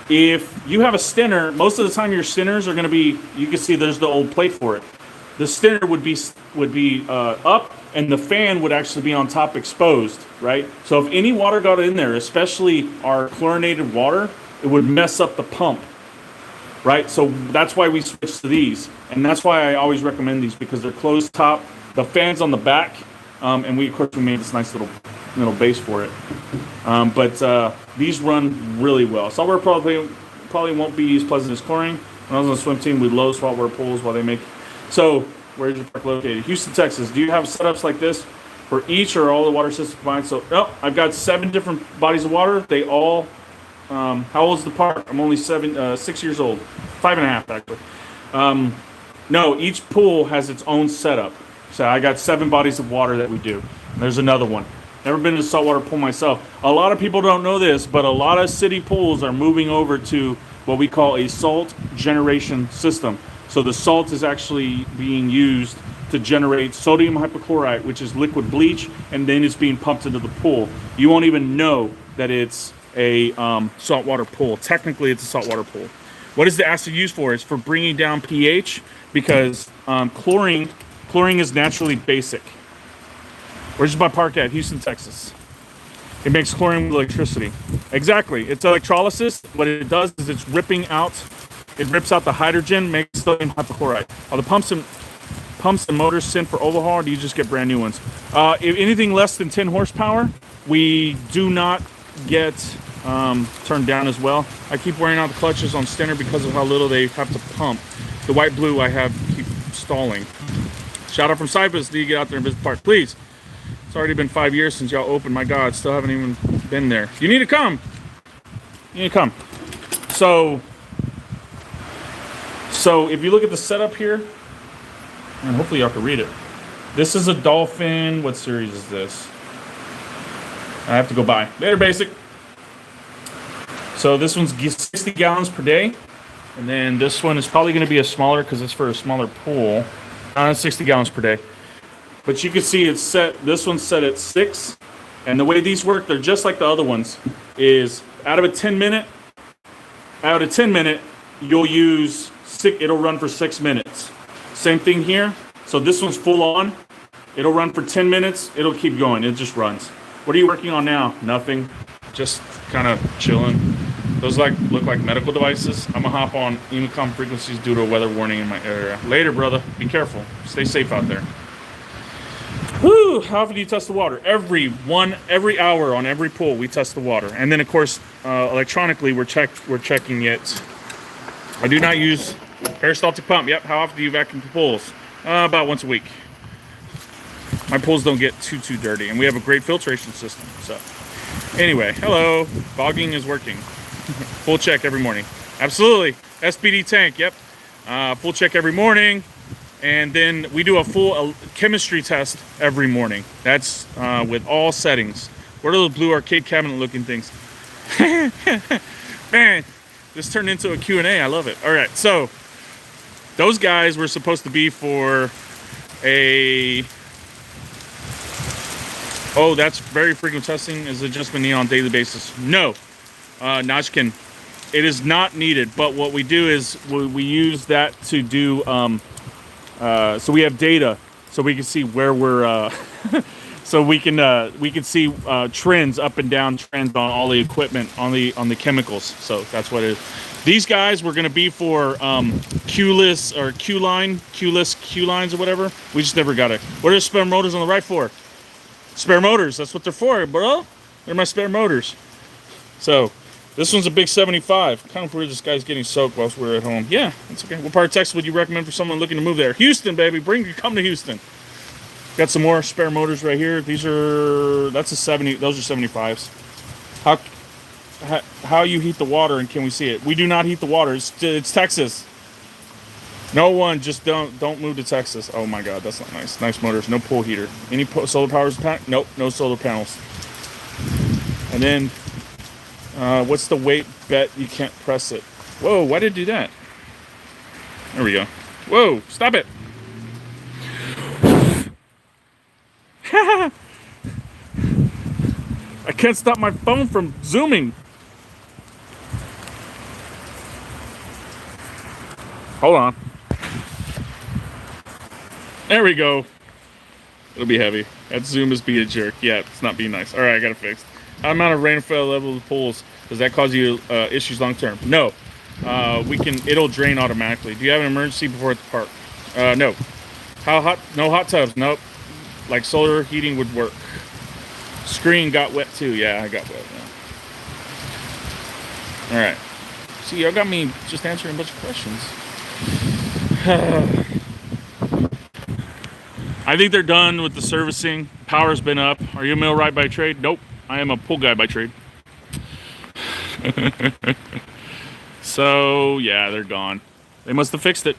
If you have a Stenner, most of the time your Stenners are going to be, you can see there's the old plate for it. The Stenner would be up, and the fan would actually be on top exposed, right? So if any water got in there, especially our chlorinated water, it would mess up the pump, right? So that's why we switched to these, and that's why I always recommend these, because they're closed top, the fan's on the back, and we of course we made this nice little base for it. But these run really well. Saltwater probably won't be as pleasant as chlorine. When I was on the swim team, we load saltwater pools while they make. So where's your park located? Houston, Texas. Do you have setups like this for each or all the water systems combined? So I've got 7 different bodies of water. They all. How old is the park? I'm only 6 years old, 5.5 actually. No, each pool has its own setup. So I got 7 bodies of water that we do. There's another one. Never been to a saltwater pool myself. A lot of people don't know this, but a lot of city pools are moving over to what we call a salt generation system. So the salt is actually being used to generate sodium hypochlorite, which is liquid bleach, and then it's being pumped into the pool. You won't even know that it's a saltwater pool. Technically, it's a saltwater pool. What is the acid used for? It's for bringing down pH, because chlorine is naturally basic. Where's my park at? Houston, Texas. It makes chlorine with electricity. Exactly. It's electrolysis. What it does is it rips out the hydrogen, makes sodium hypochlorite. Are the pumps and motors sent for overhaul, or do you just get brand new ones? If anything less than 10 horsepower, we do not get turned down as well. I keep wearing out the clutches on Stenner because of how little they have to pump. The white blue I have keep stalling. Shout out from Cyprus. Do you get out there and visit the park? Please. It's already been 5 years since y'all opened. My God, still haven't even been there. You need to come. You need to come. So if you look at the setup here, and hopefully y'all can read it. This is a Dolphin. What series is this? I have to go by. Later, basic. So this one's 60 gallons per day. And then this one is probably going to be a smaller because it's for a smaller pool. 60 gallons per day. But you can see it's set. This one's set at 6. And the way these work, they're just like the other ones. Is out of a 10 minute, you'll use 6. It'll run for 6 minutes. Same thing here. So this one's full on. It'll run for 10 minutes. It'll keep going. It just runs. What are you working on now? Nothing. Just kind of chilling. Those look like medical devices. I'm gonna hop on Emacom frequencies due to a weather warning in my area. Later, brother. Be careful. Stay safe out there. Woo! How often do you test the water? Every hour on every pool we test the water, and then of course electronically we're checking it. I do not use peristaltic pump. Yep. How often do you vacuum the pools? About once a week. My pools don't get too dirty, and we have a great filtration system. So anyway, hello. Bogging is working. Full check every morning. Absolutely. SPD tank. Yep. Full check every morning. And then we do a full chemistry test every morning. That's with all settings. What are those blue arcade cabinet looking things? Man, this turned into a Q&A. I love it. All right, so those guys were supposed to be for a... Oh, that's very frequent testing. Is it just been needed on a daily basis? No, Najkin, it is not needed. But what we do is we use that to do... so we have data, so we can see where we're. So we can see trends, up and down trends on all the equipment, on the chemicals. So that's what it is. These guys were going to be for Q-less or Q-less Q lines or whatever. We just never got it. What are the spare motors on the right for? Spare motors. That's what they're for, bro. They're my spare motors. So. This one's a big 75. Kind of weird this guy's getting soaked whilst we're at home. Yeah, that's okay. What part of Texas would you recommend for someone looking to move there? Houston, baby. Come to Houston. Got some more spare motors right here. That's a 70. Those are 75s. How you heat the water, and can we see it? We do not heat the water. It's Texas. No one, just don't move to Texas. Oh my God, that's not nice. Nice motors. No pool heater. Any solar powers? Nope, no solar panels. And then... what's the weight bet you can't press it? Whoa, why did it do that? There we go. Whoa, stop it. I can't stop my phone from zooming. Hold on. There we go. It'll be heavy. That zoom is being a jerk. Yeah, it's not being nice. All right, I got it fixed. How amount of rainfall level of the pools, does that cause you issues long term? No. It'll drain automatically. Do you have an emergency before at the park? No. How hot? No hot tubs. Nope. Like solar heating would work. Screen got wet too. Yeah, I got wet. Yeah. All right. See, y'all got me just answering a bunch of questions. I think they're done with the servicing. Power's been up. Are you a millwright by trade? Nope. I am a pool guy by trade. So, yeah, they're gone. They must have fixed it.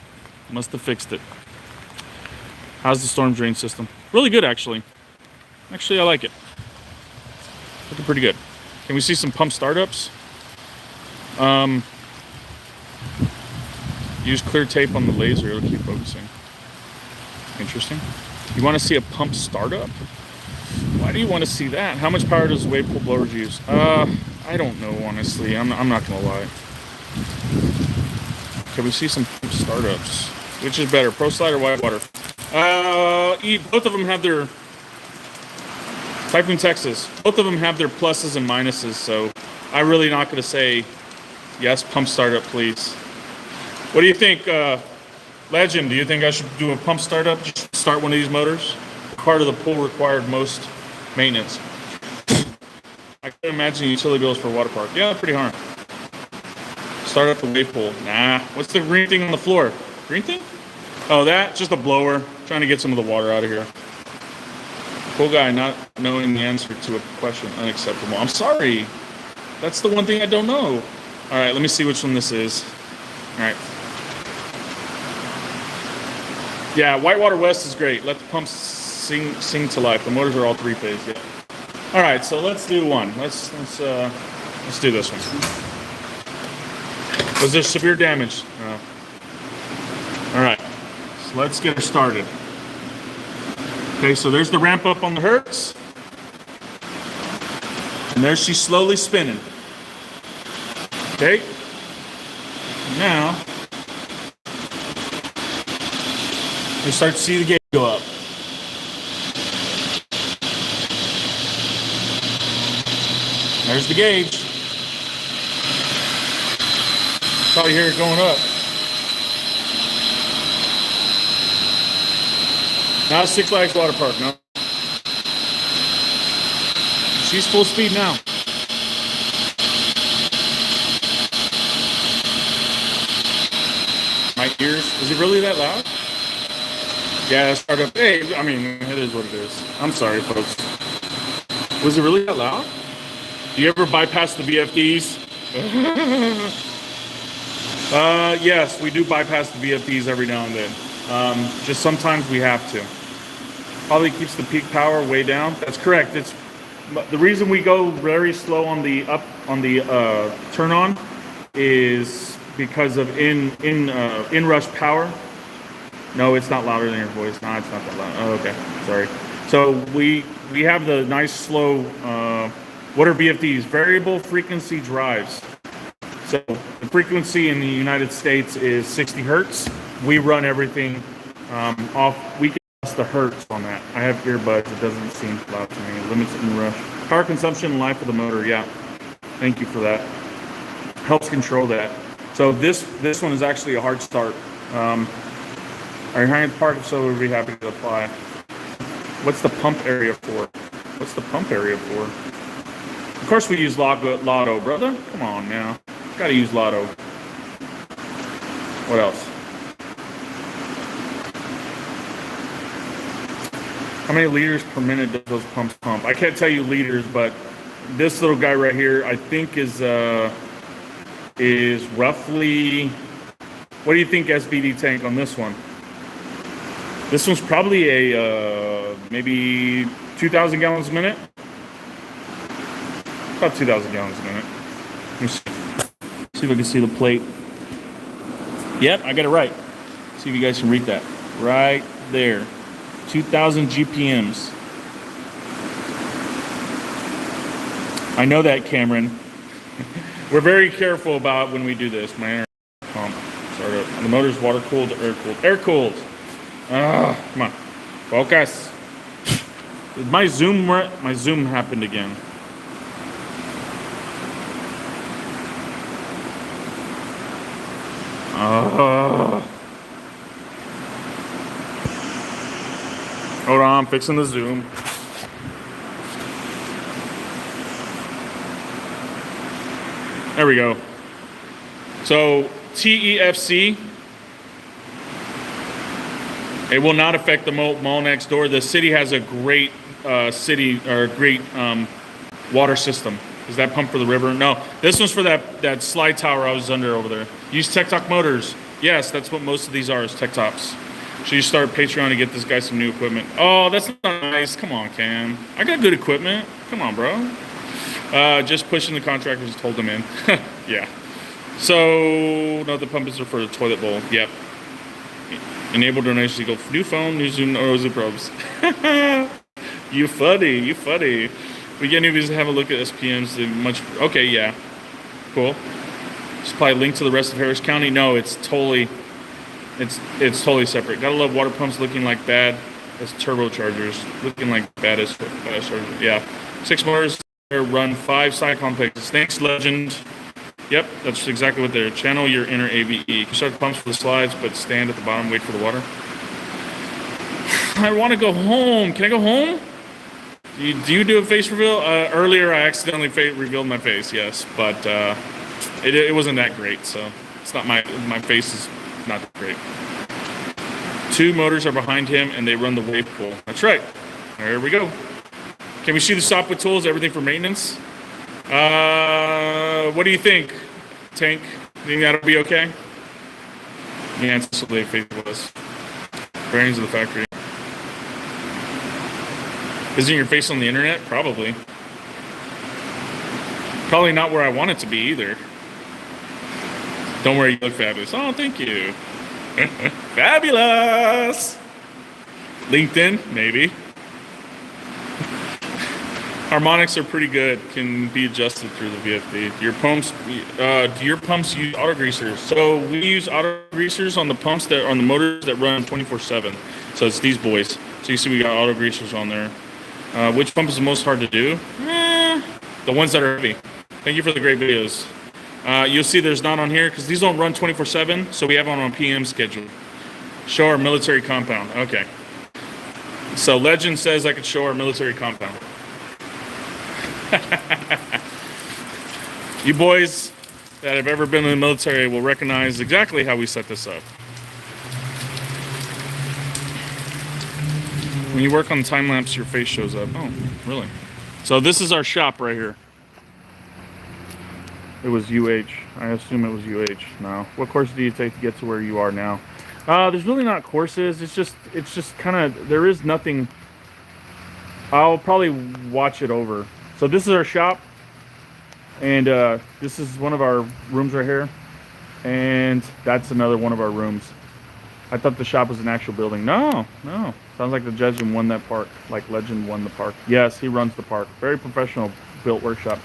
How's the storm drain system? Really good, actually. Actually, I like it. Looking pretty good. Can we see some pump startups? Use clear tape on the laser. It'll keep focusing. Interesting. You want to see a pump startup? Why do you want to see that? How much power does wave pool blowers use? I don't know, honestly. I'm not gonna lie. Can we see some pump startups? Which is better, Pro Slide or Whitewater? Both of them have their Typhoon Texas. Both of them have their pluses and minuses. So I'm really not gonna say yes. Pump startup, please. What do you think, Legend? Do you think I should do a pump startup? Just start one of these motors? Part of the pool required most maintenance. I can imagine utility bills for a water park. Yeah, pretty hard. Start up the wave pool. Nah. What's the green thing on the floor? Green thing? Oh, that? Just a blower. Trying to get some of the water out of here. Pool guy not knowing the answer to a question. Unacceptable. I'm sorry. That's the one thing I don't know. All right, let me see which one this is. All right. Yeah, Whitewater West is great. Let the pumps sing to life. The motors are all three-phase. Yeah. All right, so let's do one. Let's do this one. Was there severe damage? No. All right, so let's get her started. Okay, so there's the ramp up on the Hertz, and there she's slowly spinning. Okay. Now you start to see the gauge go up. There's the gauge. Probably hear it going up. Now Six Flags Water Park, no. She's full speed now. My ears, is it really that loud? Yeah, start up. Hey, I mean, it is what it is. I'm sorry, folks. Was it really that loud? Do you ever bypass the VFDs? Yes, we do bypass the VFDs every now and then. Just sometimes we have to. Probably keeps the peak power way down. That's correct. It's the reason we go very slow on the turn on is because of inrush power. No, it's not louder than your voice. No, it's not that loud. Oh, okay, sorry. So we have the nice slow. What are VFDs? Variable frequency drives. So the frequency in the United States is 60 hertz. We run everything off. We can adjust the hertz on that. I have earbuds. It doesn't seem loud to me. Limits inrush. Power consumption and life of the motor. Yeah. Thank you for that. Helps control that. So this one is actually a hard start. Are you hiring the park? If so, we'd be happy to apply. What's the pump area for? What's the pump area for? Of course we use Lotto, brother. Come on now. Gotta use Lotto. What else? How many liters per minute does those pumps pump? I can't tell you liters, but this little guy right here, I think is roughly. What do you think SBD tank on this one? This one's probably a maybe 2,000 gallons a minute. About 2,000 gallons a minute. Let me see if I can see the plate. Yep, I got it right. See if you guys can read that. Right there. 2,000 GPMs. I know that, Cameron. We're very careful about when we do this. My air pump. Sorry, the motor's water cooled or air cooled? Air cooled. Come on. Focus. My Zoom happened again. Hold on, I'm fixing the Zoom. There we go. So TEFC, it will not affect the mall next door. The city has a great water system. Is that pump for the river? No, this one's for that slide tower I was under over there. Use Tech Talk motors. Yes, that's what most of these are, is Tech Tops. Should you start Patreon to get this guy some new equipment? Oh, that's not nice. Come on, Cam. I got good equipment. Come on, bro. Just pushing the contractors told them in. Yeah. So, no, the pumps are for the toilet bowl. Yep. Enable donations equal new phone, new Zoom, or Zoom probes. You funny. You funny. We get newbies to have a look at SPMs. Okay, yeah. Cool. Supply link to the rest of Harris County. No, it's totally separate. Gotta love water pumps looking like bad as turbochargers. Looking like bad as chargers. Yeah. 6 motors run 5 cyclone picks. Thanks, Legend. Yep, that's exactly what they're. Channel your inner AVE. You can start the pumps for the slides, but stand at the bottom, wait for the water. I want to go home. Can I go home? Do you do a face reveal? Earlier, I accidentally revealed my face, yes, but it wasn't that great, so it's not my face is not that great. 2 motors are behind him, and they run the wave pool. That's right. There we go. Can we see the shop with tools? Everything for maintenance? What do you think, Tank? Think that'll be okay? The answer is faceless. Bearings of the factory. Isn't your face on the internet? Probably. Probably not where I want it to be either. Don't worry, you look fabulous. Oh, thank you. Fabulous! LinkedIn, maybe. Harmonics are pretty good. Can be adjusted through the VFD. Do your pumps use auto greasers? So we use auto greasers on the pumps on the motors that run 24/7. So it's these boys. So you see we got auto greasers on there. Which pump is the most hard to do? The ones that are heavy. Thank you for the great videos. You'll see there's not on here because these don't run 24/7. So we have them on a PM schedule. Show our military compound. Okay. So Legend says I could show our military compound. You boys that have ever been in the military will recognize exactly how we set this up. When you work on time lapse, your face shows up. Oh, really? So this is our shop right here. It was UH. I assume it was UH. No. What course do you take to get to where you are now? There's really not courses. It's just kind of, there is nothing. I'll probably watch it over. So this is our shop, and this is one of our rooms right here, and that's another one of our rooms. I thought the shop was an actual building. No. Sounds like the Legend won that park. Like Legend won the park. Yes, he runs the park. Very professional built workshop.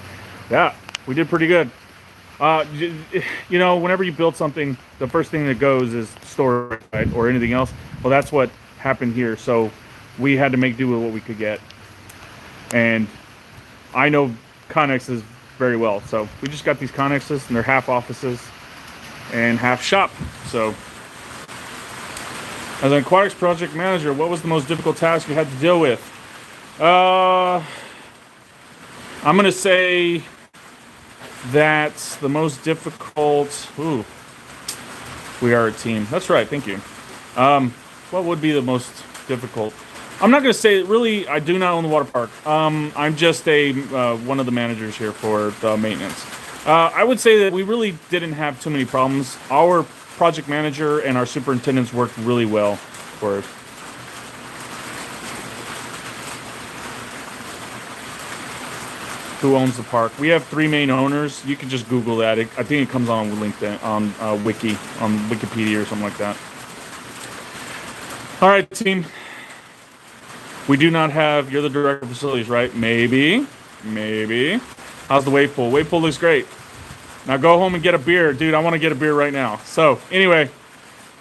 Yeah, we did pretty good. You know, whenever you build something, the first thing that goes is storage, right, or anything else. Well, that's what happened here. So we had to make do with what we could get. And I know Connexes very well. So we just got these Connexes, and they're half offices and half shop. So as an aquatics project manager, what was the most difficult task you had to deal with? I'm going to say that's the most difficult. Ooh, we are a team. That's right. Thank you. What would be the most difficult? I'm not going to say really. I do not own the water park. I'm just one of the managers here for the maintenance. I would say that we really didn't have too many problems. Our project manager and our superintendents worked really well for us. Who owns the park? We have 3 main owners. You can just Google that. I think it comes on LinkedIn, on Wikipedia or something like that. All right, team. We do not have. You're the director of facilities, right? Maybe. How's the wave pool? Wave pool looks great. Now go home and get a beer, dude. I want to get a beer right now. So anyway,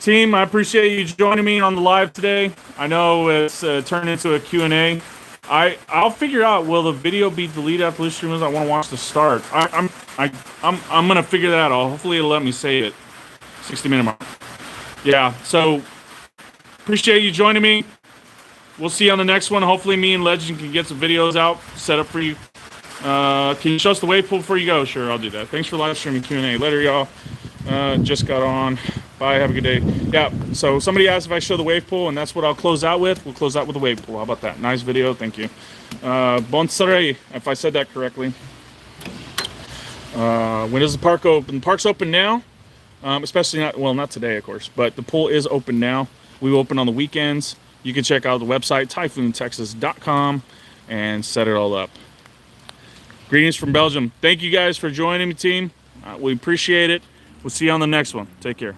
team, I appreciate you joining me on the live today. I know it's turned into a Q&A. I'll figure out. Will the video be deleted after the stream? I want to watch the start. I'm gonna figure that out. Hopefully it'll let me save it. 60-minute mark. Yeah. So appreciate you joining me. We'll see you on the next one. Hopefully me and Legend can get some videos out set up for you. Can you show us the wave pool before you go? Sure, I'll do that. Thanks for live streaming Q&A. Later, y'all. Just got on. Bye. Have a good day. Yeah. So somebody asked if I show the wave pool, and that's what I'll close out with. We'll close out with the wave pool. How about that? Nice video. Thank you. Bon soirée, if I said that correctly. When is the park open? The park's open now. Especially not today, of course, but the pool is open now. We open on the weekends. You can check out the website, typhoontexas.com, and set it all up. Greetings from Belgium. Thank you guys for joining me, team. We appreciate it. We'll see you on the next one. Take care.